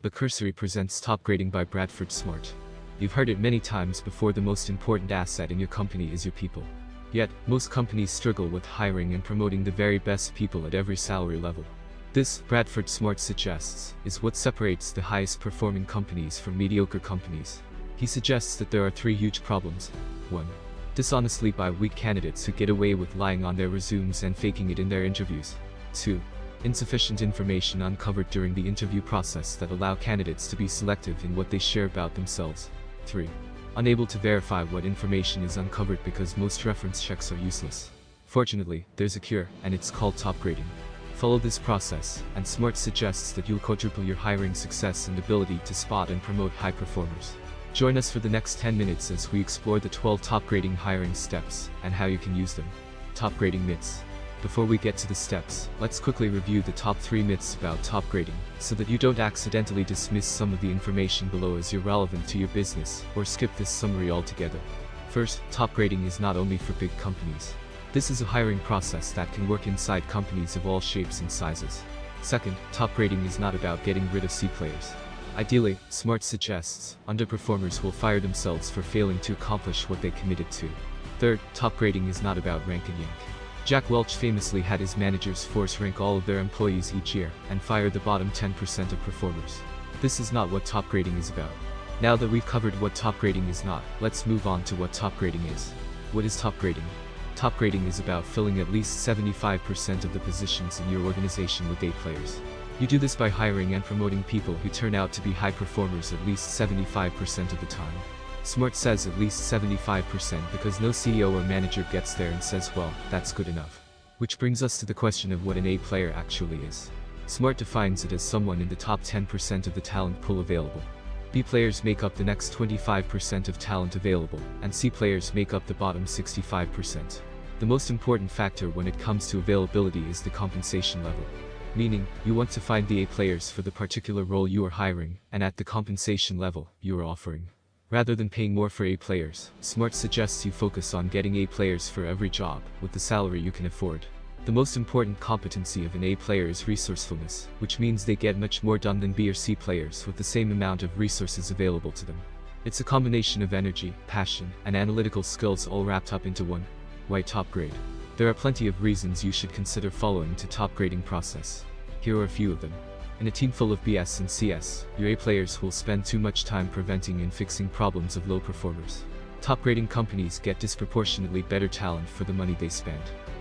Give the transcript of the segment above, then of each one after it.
but Cursory presents Top Grading by Bradford Smart. You've heard it many times before, the most important asset in your company is your people. Yet, most companies struggle with hiring and promoting the very best people at every salary level. This, Bradford Smart suggests, is what separates the highest performing companies from mediocre companies. He suggests that there are three huge problems. 1. Dishonestly by weak candidates who get away with lying on their resumes and faking it in their interviews. 2. Insufficient information uncovered during the interview process that allow candidates to be selective in what they share about themselves. 3. Unable to verify what information is uncovered because most reference checks are useless. Fortunately, there's a cure, and it's called top grading. Follow this process, and Smart suggests that you'll quadruple your hiring success and ability to spot and promote high performers. Join us for the next 10 minutes as we explore the 12 top grading hiring steps and how you can use them. Top grading myths. Before we get to the steps, let's quickly review the top 3 myths about top grading, so that you don't accidentally dismiss some of the information below as irrelevant to your business, or skip this summary altogether. First, top grading is not only for big companies. This is a hiring process that can work inside companies of all shapes and sizes. Second, top grading is not about getting rid of C players. Ideally, Smart suggests, underperformers will fire themselves for failing to accomplish what they committed to. Third, top grading is not about rank and yank. Jack Welch famously had his managers force rank all of their employees each year, and fire the bottom 10% of performers. This is not what top grading is about. Now that we've covered what top grading is not, let's move on to what top grading is. What is top grading? Top grading is about filling at least 75% of the positions in your organization with A players. You do this by hiring and promoting people who turn out to be high performers at least 75% of the time. Smart says at least 75% because no CEO or manager gets there and says, well, that's good enough. Which brings us to the question of what an A player actually is. Smart defines it as someone in the top 10% of the talent pool available. B players make up the next 25% of talent available, and C players make up the bottom 65%. The most important factor when it comes to availability is the compensation level. Meaning, you want to find the A players for the particular role you are hiring, and at the compensation level you are offering. Rather than paying more for A players, Smart suggests you focus on getting A players for every job, with the salary you can afford. The most important competency of an A player is resourcefulness, which means they get much more done than B or C players with the same amount of resources available to them. It's a combination of energy, passion, and analytical skills all wrapped up into one. Why top grade? There are plenty of reasons you should consider following to top grading process. Here are a few of them. In a team full of BS and CS, your A players will spend too much time preventing and fixing problems of low performers. Top grading companies get disproportionately better talent for the money they spend.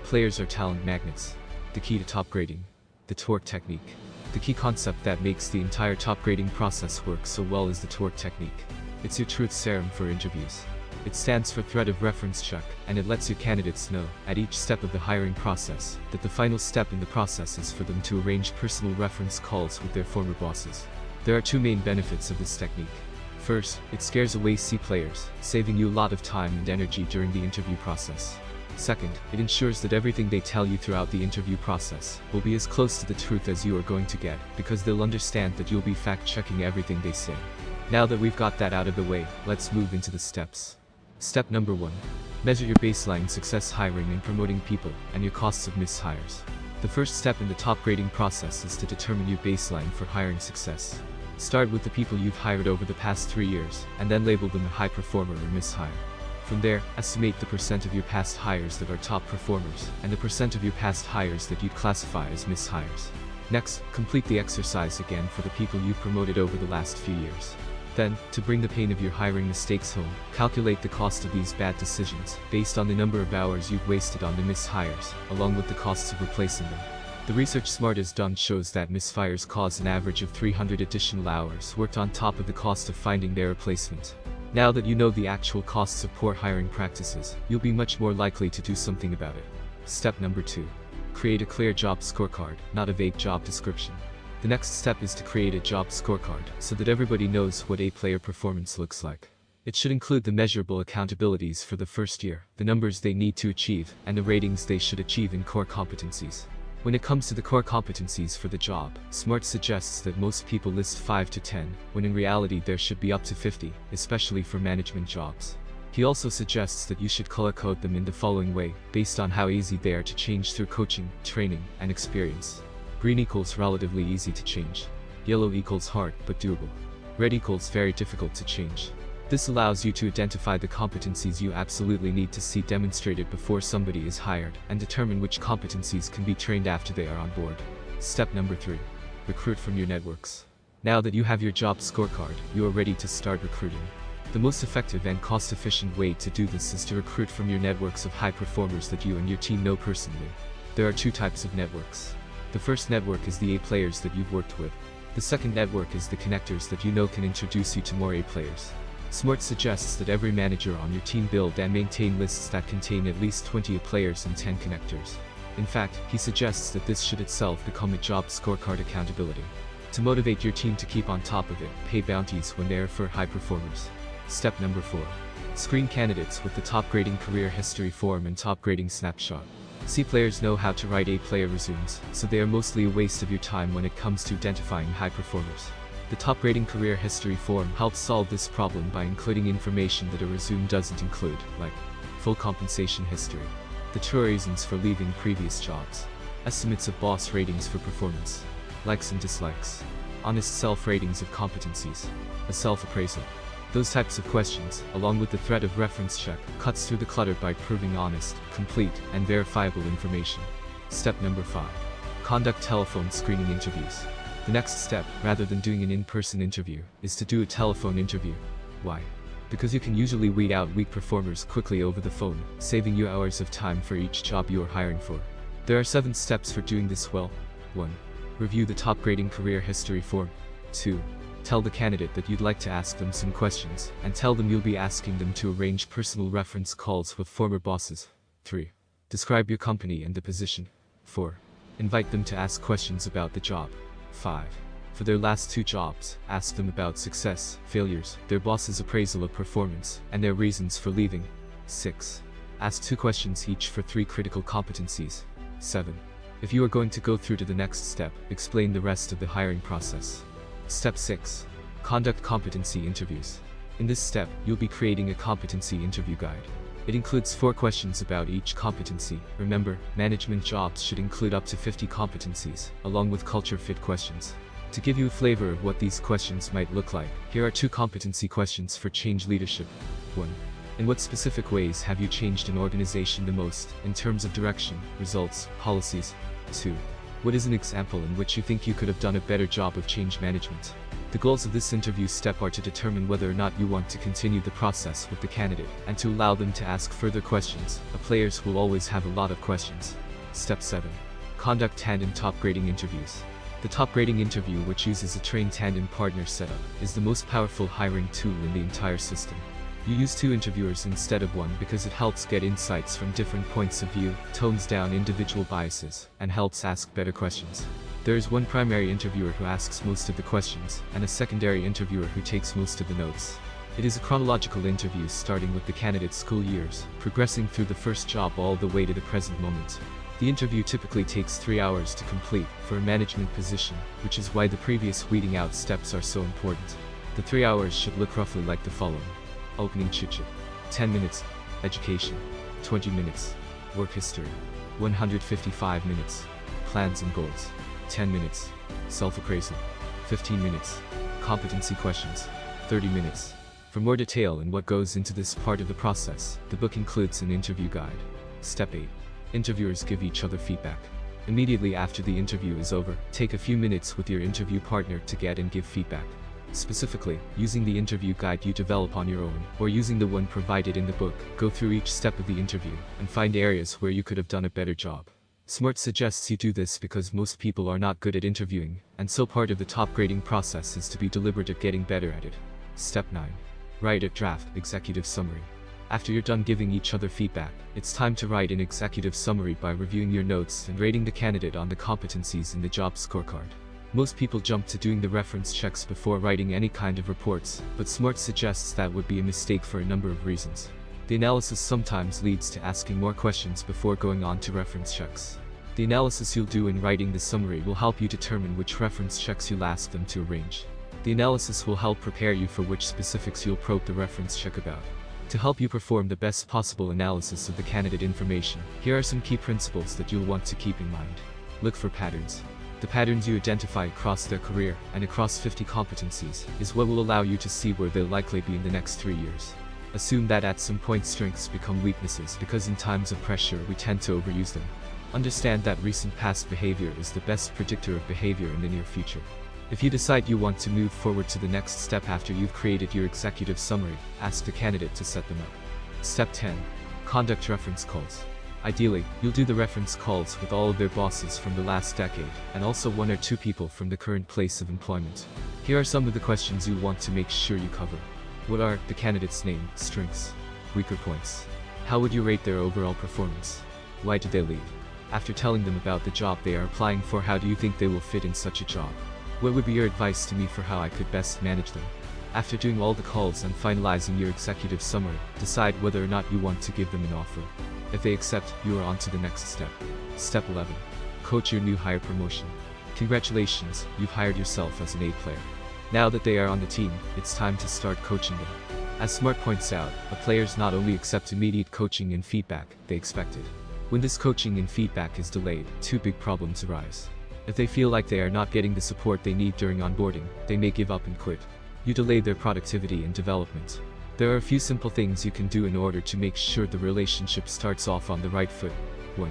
Players are talent magnets. The key to top grading. The TORC technique. The key concept that makes the entire top grading process work so well is the TORC technique. It's your truth serum for interviews. It stands for threat of reference check, and it lets your candidates know, at each step of the hiring process, that the final step in the process is for them to arrange personal reference calls with their former bosses. There are two main benefits of this technique. First, it scares away C players, saving you a lot of time and energy during the interview process. Second, it ensures that everything they tell you throughout the interview process will be as close to the truth as you are going to get, because they'll understand that you'll be fact-checking everything they say. Now that we've got that out of the way, let's move into the steps. Step number 1. Measure your baseline success hiring and promoting people, and your costs of mishires. The first step in the top grading process is to determine your baseline for hiring success. Start with the people you've hired over the past 3 years, and then label them a high performer or mishire. From there, estimate the percent of your past hires that are top performers, and the percent of your past hires that you'd classify as mishires. Next, complete the exercise again for the people you've promoted over the last few years. Then, to bring the pain of your hiring mistakes home, calculate the cost of these bad decisions, based on the number of hours you've wasted on the mishires, along with the costs of replacing them. The research Smart has done shows that misfires cause an average of 300 additional hours worked on top of the cost of finding their replacement. Now that you know the actual costs of poor hiring practices, you'll be much more likely to do something about it. Step number 2. Create a clear job scorecard, not a vague job description. The next step is to create a job scorecard, so that everybody knows what A player performance looks like. It should include the measurable accountabilities for the first year, the numbers they need to achieve, and the ratings they should achieve in core competencies. When it comes to the core competencies for the job, Smart suggests that most people list 5 to 10, when in reality there should be up to 50, especially for management jobs. He also suggests that you should color code them in the following way, based on how easy they are to change through coaching, training, and experience. Green equals relatively easy to change. Yellow equals hard but doable. Red equals very difficult to change. This allows you to identify the competencies you absolutely need to see demonstrated before somebody is hired, and determine which competencies can be trained after they are on board. Step number 3. Recruit from your networks. Now that you have your job scorecard, you are ready to start recruiting. The most effective and cost-efficient way to do this is to recruit from your networks of high performers that you and your team know personally. There are 2 types of networks. The first network is the A players that you've worked with. The second network is the connectors that you know can introduce you to more A players. Smart suggests that every manager on your team build and maintain lists that contain at least 20 A players and 10 connectors. In fact, he suggests that this should itself become a job scorecard accountability. To motivate your team to keep on top of it, pay bounties when they refer high performers. Step number 4. Screen candidates with the Topgrading Career History Form and Topgrading Snapshot. C players know how to write A player resumes, so they are mostly a waste of your time when it comes to identifying high performers. The Topgrading Career History Form helps solve this problem by including information that a resume doesn't include, like full compensation history, the true reasons for leaving previous jobs, estimates of boss ratings for performance, likes and dislikes, honest self-ratings of competencies, a self-appraisal. Those types of questions, along with the threat of reference check, cuts through the clutter by proving honest, complete, and verifiable information. Step number 5. Conduct telephone screening interviews. The next step, rather than doing an in-person interview, is to do a telephone interview. Why? Because you can usually weed out weak performers quickly over the phone, saving you hours of time for each job you are hiring for. There are 7 steps for doing this well. 1. Review the Topgrading Career History Form. 2. Tell the candidate that you'd like to ask them some questions, and tell them you'll be asking them to arrange personal reference calls with former bosses. 3. Describe your company and the position. 4. Invite them to ask questions about the job. 5. For their last 2 jobs, ask them about success, failures, their boss's appraisal of performance, and their reasons for leaving. 6. Ask 2 questions each for 3 critical competencies. 7. If you are going to go through to the next step, explain the rest of the hiring process. Step 6. Conduct competency interviews. In this step, you'll be creating a competency interview guide. It includes 4 questions about each competency. Remember, management jobs should include up to 50 competencies, along with culture fit questions. To give you a flavor of what these questions might look like, here are 2 competency questions for change leadership. 1. In what specific ways have you changed an organization the most, in terms of direction, results, policies? 2. What is an example in which you think you could have done a better job of change management? The goals of this interview step are to determine whether or not you want to continue the process with the candidate, and to allow them to ask further questions. Players will always have a lot of questions. Step 7. Conduct tandem Topgrading interviews. The Topgrading interview, which uses a trained tandem partner setup, is the most powerful hiring tool in the entire system. You use 2 interviewers instead of 1 because it helps get insights from different points of view, tones down individual biases, and helps ask better questions. There is 1 primary interviewer who asks most of the questions, and a secondary interviewer who takes most of the notes. It is a chronological interview starting with the candidate's school years, progressing through the first job all the way to the present moment. The interview typically takes 3 hours to complete, for a management position, which is why the previous weeding out steps are so important. The 3 hours should look roughly like the following. Opening chit-chat. 10 minutes. Education. 20 minutes. Work history. 155 minutes. Plans and goals. 10 minutes. Self-appraisal. 15 minutes. Competency questions. 30 minutes. For more detail in what goes into this part of the process, the book includes an interview guide. Step 8. Interviewers give each other feedback. Immediately after the interview is over, take a few minutes with your interview partner to get and give feedback. Specifically, using the interview guide you develop on your own, or using the one provided in the book, go through each step of the interview, and find areas where you could have done a better job. Smart suggests you do this because most people are not good at interviewing, and so part of the top grading process is to be deliberate at getting better at it. Step 9. Write a draft executive summary. After you're done giving each other feedback, it's time to write an executive summary by reviewing your notes and rating the candidate on the competencies in the job scorecard. Most people jump to doing the reference checks before writing any kind of reports, but Smart suggests that would be a mistake for a number of reasons. The analysis sometimes leads to asking more questions before going on to reference checks. The analysis you'll do in writing the summary will help you determine which reference checks you'll ask them to arrange. The analysis will help prepare you for which specifics you'll probe the reference check about. To help you perform the best possible analysis of the candidate information, here are some key principles that you'll want to keep in mind. Look for patterns. The patterns you identify across their career and across 50 competencies is what will allow you to see where they'll likely be in the next 3 years. Assume that at some point strengths become weaknesses because in times of pressure we tend to overuse them. Understand that recent past behavior is the best predictor of behavior in the near future. If you decide you want to move forward to the next step after you've created your executive summary, ask the candidate to set them up. Step 10. Conduct reference calls. Ideally, you'll do the reference calls with all of their bosses from the last decade, and also 1 or 2 people from the current place of employment. Here are some of the questions you'll want to make sure you cover. What are the candidate's name, strengths, weaker points? How would you rate their overall performance? Why did they leave? After telling them about the job they are applying for, how do you think they will fit in such a job? What would be your advice to me for how I could best manage them? After doing all the calls and finalizing your executive summary, decide whether or not you want to give them an offer. If they accept, you are on to the next step. Step 11. Coach your new hire promotion. Congratulations, you've hired yourself as an A player. Now that they are on the team, it's time to start coaching them. As Smart points out, a players not only accept immediate coaching and feedback, they expect it. When this coaching and feedback is delayed, 2 big problems arise. If they feel like they are not getting the support they need during onboarding, they may give up and quit. You delay their productivity and development. There are a few simple things you can do in order to make sure the relationship starts off on the right foot. 1.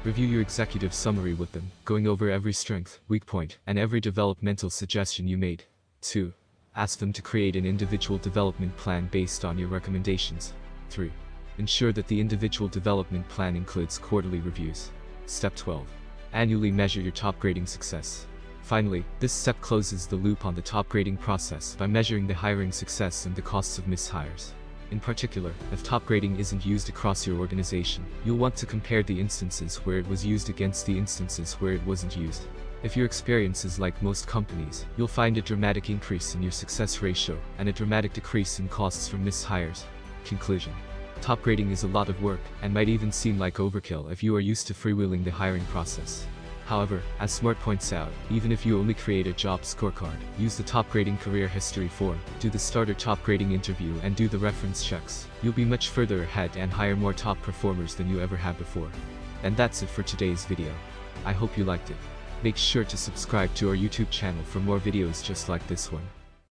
Review your executive summary with them, going over every strength, weak point, and every developmental suggestion you made. 2. Ask them to create an individual development plan based on your recommendations. 3. Ensure that the individual development plan includes quarterly reviews. Step 12. Annually measure your top grading success. Finally, this step closes the loop on the top grading process by measuring the hiring success and the costs of mishires. In particular, if top grading isn't used across your organization, you'll want to compare the instances where it was used against the instances where it wasn't used. If your experience is like most companies, you'll find a dramatic increase in your success ratio and a dramatic decrease in costs from mishires. Conclusion. Top grading is a lot of work and might even seem like overkill if you are used to freewheeling the hiring process. However, as Smart points out, even if you only create a job scorecard, use the Topgrading Career History Form, do the starter Topgrading Interview and do the reference checks, you'll be much further ahead and hire more top performers than you ever have before. And that's it for today's video. I hope you liked it. Make sure to subscribe to our YouTube channel for more videos just like this one.